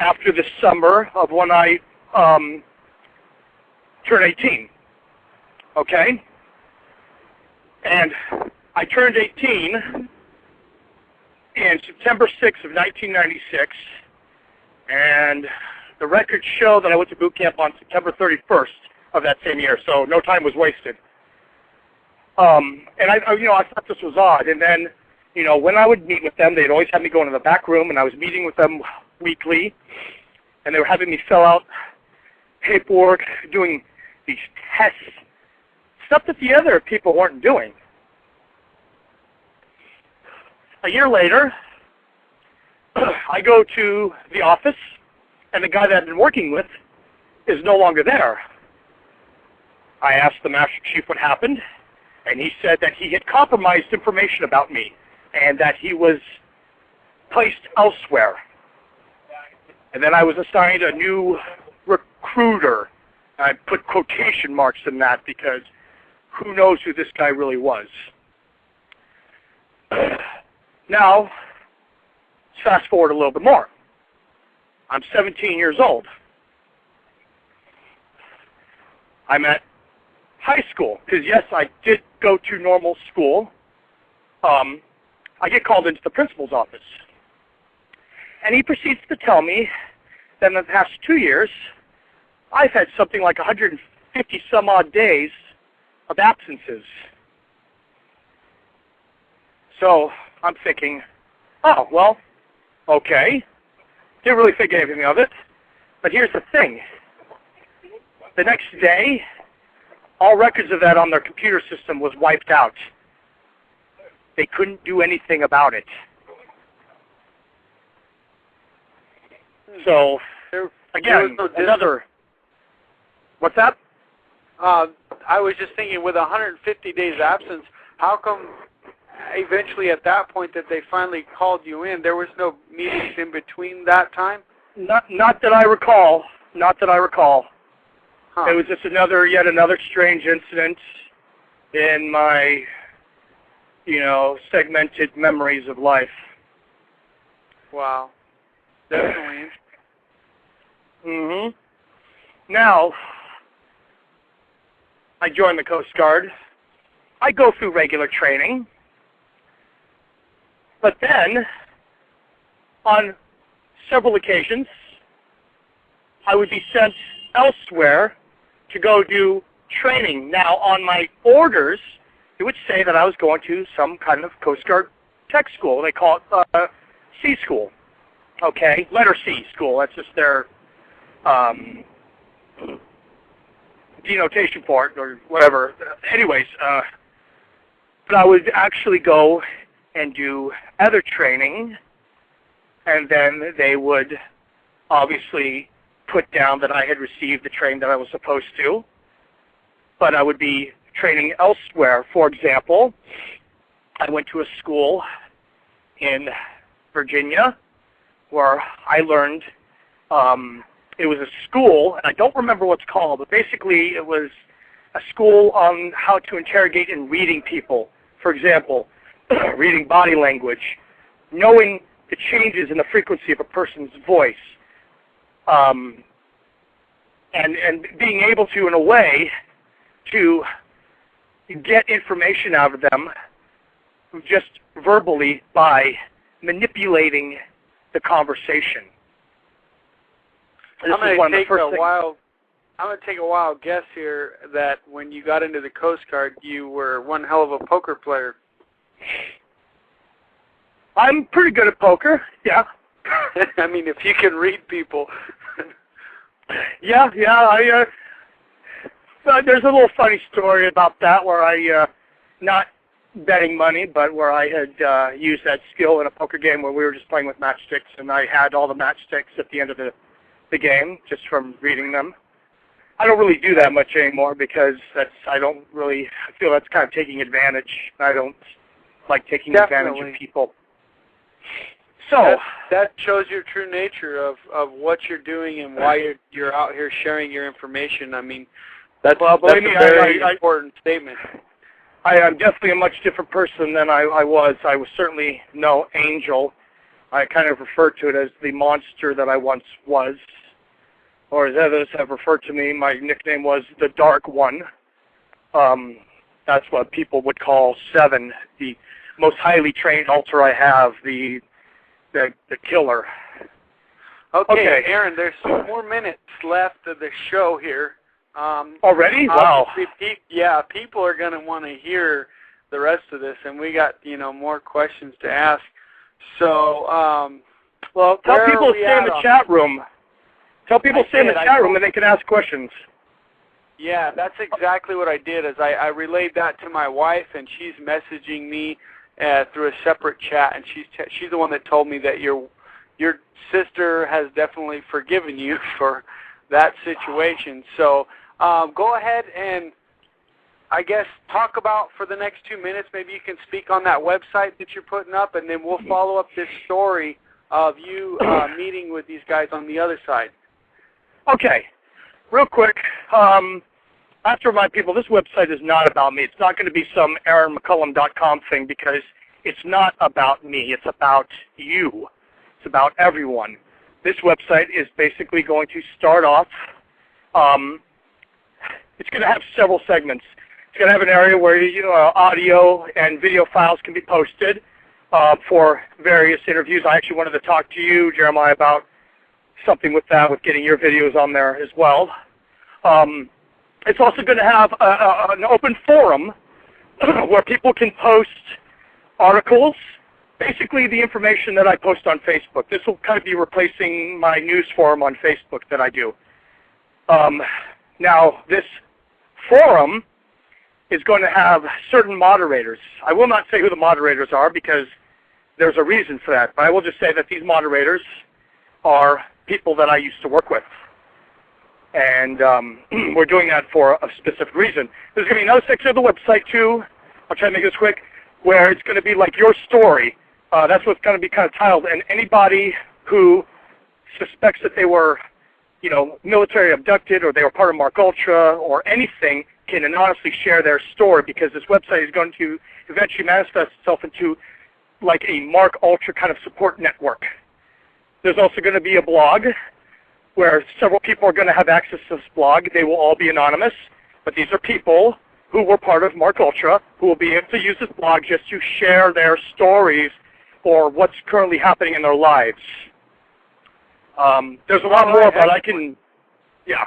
after the summer of when I turned 18. Okay? And I turned 18 in September 6th of 1996, and the records show that I went to boot camp on September 31st of that same year, so no time was wasted. And I thought this was odd. And then, when I would meet with them, they'd always have me go into the back room, and I was meeting with them weekly, and they were having me fill out paperwork, doing these tests, stuff that the other people weren't doing. A year later, I go to the office, and the guy that I've been working with is no longer there. I asked the Master Chief what happened, and he said that he had compromised information about me and that he was placed elsewhere. And then I was assigned a new recruiter. I put quotation marks in that because who knows who this guy really was. Now, let's fast forward a little bit more. I'm 17 years old. I'm at high school, because yes, I did go to normal school. I get called into the principal's office. And he proceeds to tell me that in the past 2 years, I've had something like 150 some odd days of absences. So I'm thinking, oh, well, okay. Didn't really think anything of it. But here's the thing. The next day, all records of that on their computer system was wiped out. They couldn't do anything about it. So, again, another... What's that? I was just thinking, with 150 days absence, how come eventually at that point that they finally called you in, there was no meetings in between that time? Not that I recall. Not that I recall. Huh. It was just yet another strange incident in my, segmented memories of life. Wow. Definitely. Now, I joined the Coast Guard. I go through regular training. But then, on several occasions, I would be sent elsewhere to go do training. Now, on my orders, it would say that I was going to some kind of Coast Guard tech school. They call it C school. Okay, letter C school. That's just their denotation for it, or whatever. Anyways, but I would actually go and do other training, and then they would obviously put down that I had received the training that I was supposed to, but I would be training elsewhere. For example, I went to a school in Virginia where I learned, it was a school, and I don't remember what it's called, but basically it was a school on how to interrogate and reading people. For example, reading body language, knowing the changes in the frequency of a person's voice, and being able to, in a way, to get information out of them just verbally by manipulating the conversation. I'm going to take a wild guess here that when you got into the Coast Guard, you were one hell of a poker player. I'm pretty good at poker, yeah. I mean, if you can read people. Yeah. There's a little funny story about that where I, not betting money, but where I had used that skill in a poker game where we were just playing with matchsticks, and I had all the matchsticks at the end of the game just from reading them. I don't really do that much anymore because I feel that's kind of taking advantage. I don't like taking advantage of people. So that shows your true nature of what you're doing and why you're out here sharing your information. I mean, that's a very important statement. I am definitely a much different person than I was. I was certainly no angel. I kind of refer to it as the monster that I once was, or as others have referred to me, my nickname was the Dark One. That's what people would call Seven, the most highly trained altar I have, the killer. Okay, Aaron, there's 4 minutes left of the show here. Already? Wow. People are going to want to hear the rest of this, and we got, more questions to ask. So, well, tell people to stay in the chat room. Tell people to stay in the chat room and they can ask questions. Yeah, that's exactly what I did. Is I relayed that to my wife, and she's messaging me through a separate chat, and she's the one that told me that your sister has definitely forgiven you for that situation. So go ahead and, I guess, talk about for the next 2 minutes. Maybe you can speak on that website that you're putting up, and then we'll follow up this story of you meeting with these guys on the other side. Okay. Real quick, after my people, this website is not about me. It's not going to be some AaronMcCollum.com thing because it's not about me. It's about you. It's about everyone. This website is basically going to start off, it's going to have several segments. It's going to have an area where audio and video files can be posted for various interviews. I actually wanted to talk to you, Jeremiah, about something with that, with getting your videos on there as well. It's also going to have an open forum where people can post articles, basically the information that I post on Facebook. This will kind of be replacing my news forum on Facebook that I do. Now, this forum is going to have certain moderators. I will not say who the moderators are because there's a reason for that, but I will just say that these moderators are people that I used to work with. And we're doing that for a specific reason. There's going to be another section of the website, too. I'll try to make this quick, where it's going to be like your story. That's what's going to be kind of titled. And anybody who suspects that they were, military abducted or they were part of Mark Ultra or anything can anonymously share their story because this website is going to eventually manifest itself into like a Mark Ultra kind of support network. There's also going to be a blog where several people are going to have access to this blog. They will all be anonymous, but these are people who were part of Mark Ultra who will be able to use this blog just to share their stories or what's currently happening in their lives. There's a lot more, but I can, Yeah,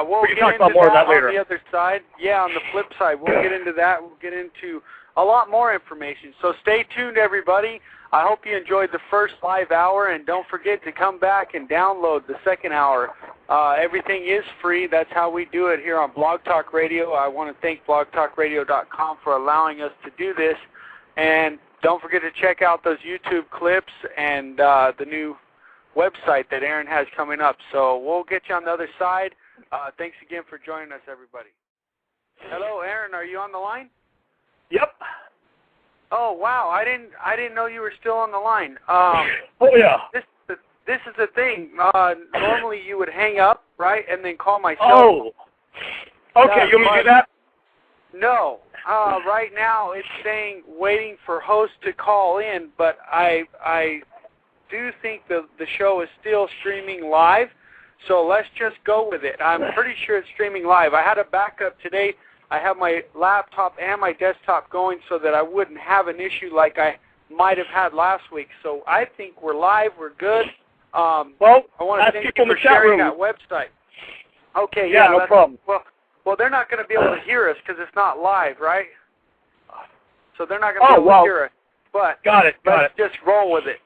we can talk about more of that later. On the other side. Yeah, on the flip side, we'll get into that. We'll get into a lot more information. So stay tuned, everybody. I hope you enjoyed the first live hour, and don't forget to come back and download the second hour. Everything is free. That's how we do it here on Blog Talk Radio. I want to thank blogtalkradio.com for allowing us to do this. And don't forget to check out those YouTube clips and the new website that Aaron has coming up. So we'll get you on the other side. Thanks again for joining us, everybody. Hello, Aaron. Are you on the line? Yep. Oh, wow. I didn't know you were still on the line. Oh, yeah. This is the thing. Normally you would hang up, right, and then call myself. Oh. Okay, you want me to do that? No. Right now it's saying waiting for host to call in, but I do think the show is still streaming live, so let's just go with it. I'm pretty sure it's streaming live. I had a backup today. I have my laptop and my desktop going so that I wouldn't have an issue like I might have had last week. So I think we're live. We're good. Well, I want to thank people you in for the chat sharing room. that website. Okay, yeah, no problem. Well, they're not going to be able to hear us because it's not live, right? So they're not going to be able to hear us. But got it. Let's just roll with it.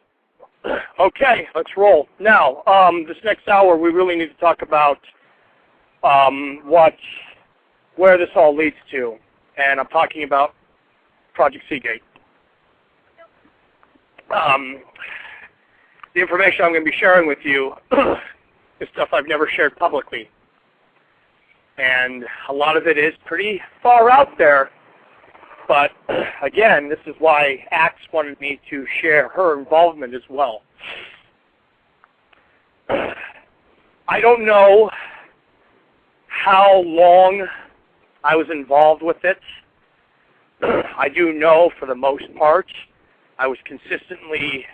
Okay, let's roll. Now, this next hour, we really need to talk about where this all leads to, and I'm talking about Project Seagate. The information I'm going to be sharing with you is stuff I've never shared publicly, and a lot of it is pretty far out there. But again, this is why Axe wanted me to share her involvement as well. I don't know how long I was involved with it. I do know, for the most part, I was consistently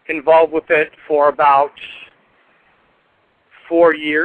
involved with it for about 4 years.